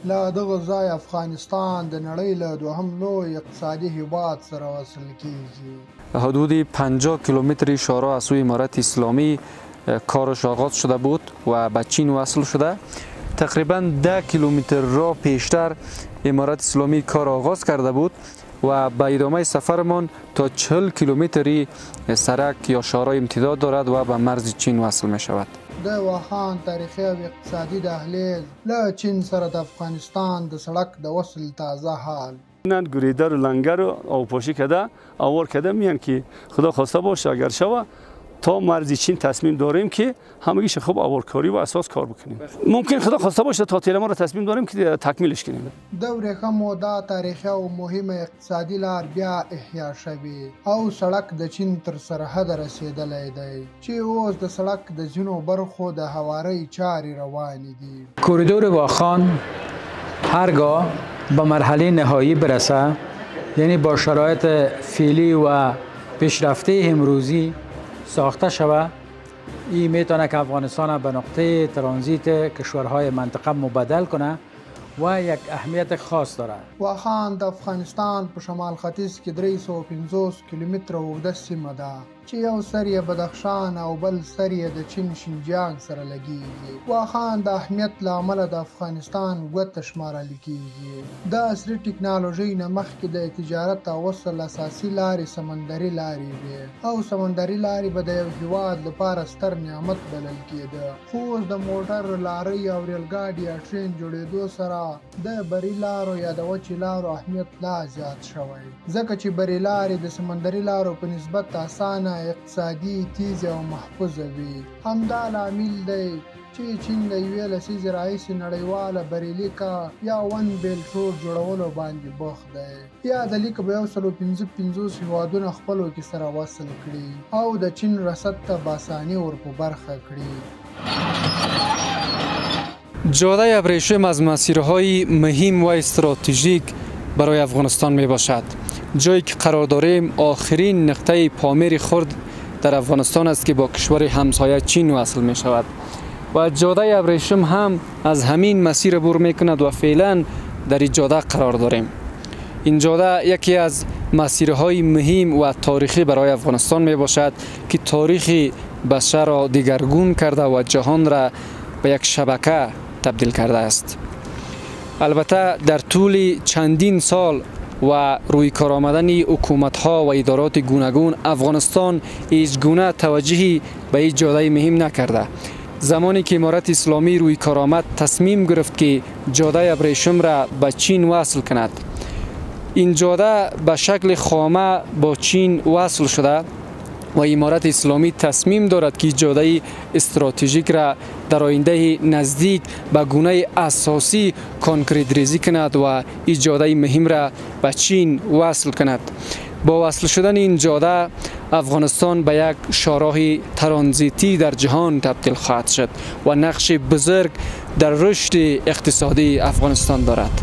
له دغه ځای افغانستان د نړۍ له دوهم لوی اقتصادي هیواد سره وصل کیږي. حدود 50 کیلومتر شارع از سوی امارت اسلامی کارش آغاز شده بود و به چین وصل شده. تقریبا 10 کیلومتر راه پیشتر امارت اسلامی کار آغاز کرده بود و به ادامه سفرمان تا 40 کیلومتری سرک یا شارع امتداد دارد و به مرز چین وصل می شود. د واخان تاریخي او اقتصادي دهلیز له چین سره د افغانستان د سړک د وصل تازه حال. نن گریدر و لنگر رو آبپاشی کرده آوار کرده میان که خدا خواسته باشه اگر شوه تا مرز چین تصمیم داریم که همگیش خوب آوارکاری و اساس کار بکنیم. ممکن خدا خواسته باشه تا تیر ما رو تصمیم داریم که تکمیلش کنیم. د ورېښمو دا تاریخي او مهمه اقتصادي لار بیا احیا شوي او سړک د چین تر سرحد رسیدلی دی چې اوس د سړک د ځینو برخو د هوارۍ چارې روانې دي. کوریدور واخان هرگاه به مرحله نهایی برسه، یعنی با شرایط فعلی و پیشرفته امروزی ساخته شود، این میتونه که افغانستان به نقطه ترانزیت کشورهای منطقه مبدل کنه و یک اهمیت خاص دارد. واخان د افغانستان په شمال ختیځ کې 350 کیلومتره اوږده سیمه ده چې یو سر یې بدخشان او بل سر یې د چین شینجیانګ سره لګیږي. واخان د اهمیت له امله د افغانستان ګوته شمارل کیږي. د عصري ټکنالوژۍ نه مخکې د تجارت او وصل اساسي لارې سمندري لارې وې او سمندري لارې به د یو هیواد لپاره ستر نعمت بلل کېده. خو اوس د موټر لارۍ او ریلګاډي یا ټرین جوړېدو سره د بري لارو یا د وچې لارو اهمیت لا زیات شوی، ځکه چې بري لارې د سمندري لارو په نسبت اسانه، اقتصادي، تیزه او محفوظه وي. همدا لامل دی چې چین د یوې لسیزې راهیسې نړیواله بریلیکه یا ون بیلټ روډ جوړولو باندې بوخت دی. یا د لیکه به 155 هیوادونه خپلو کې سره وصل کړي او د چین رسد ته به اساني ور په برخه کړي. جاده ابریشم از مسیرهای مهم و استراتژیک برای افغانستان می باشد. جایی که قرار داریم آخرین نقطه پامیر خرد در افغانستان است که با کشور همسایه چین وصل می شود و جاده ابریشم هم از همین مسیر عبور می کند و فعلا در این جاده قرار داریم. این جاده یکی از مسیرهای مهم و تاریخی برای افغانستان می باشد که تاریخ بشر را دگرگون کرده و جهان را به یک شبکه تبدیل کرده است. البته در طول چندین سال و روی کار آمدن حکومت‌ها و ادارات گوناگون افغانستان هیچ گونه توجهی به این جاده مهم نکرده. زمانی که امارت اسلامی روی کار آمد تصمیم گرفت که جاده ابریشم را به چین وصل کند. این جاده به شکل خامه با چین وصل شده و امارت اسلامی تصمیم دارد که جاده استراتژیک را در آینده نزدیک به گونه اساسی کانکریت ریزی کند و این جاده مهم را به چین وصل کند. با وصل شدن این جاده افغانستان به یک شاهراه ترانزیتی در جهان تبدیل خواهد شد و نقش بزرگ در رشد اقتصادی افغانستان دارد.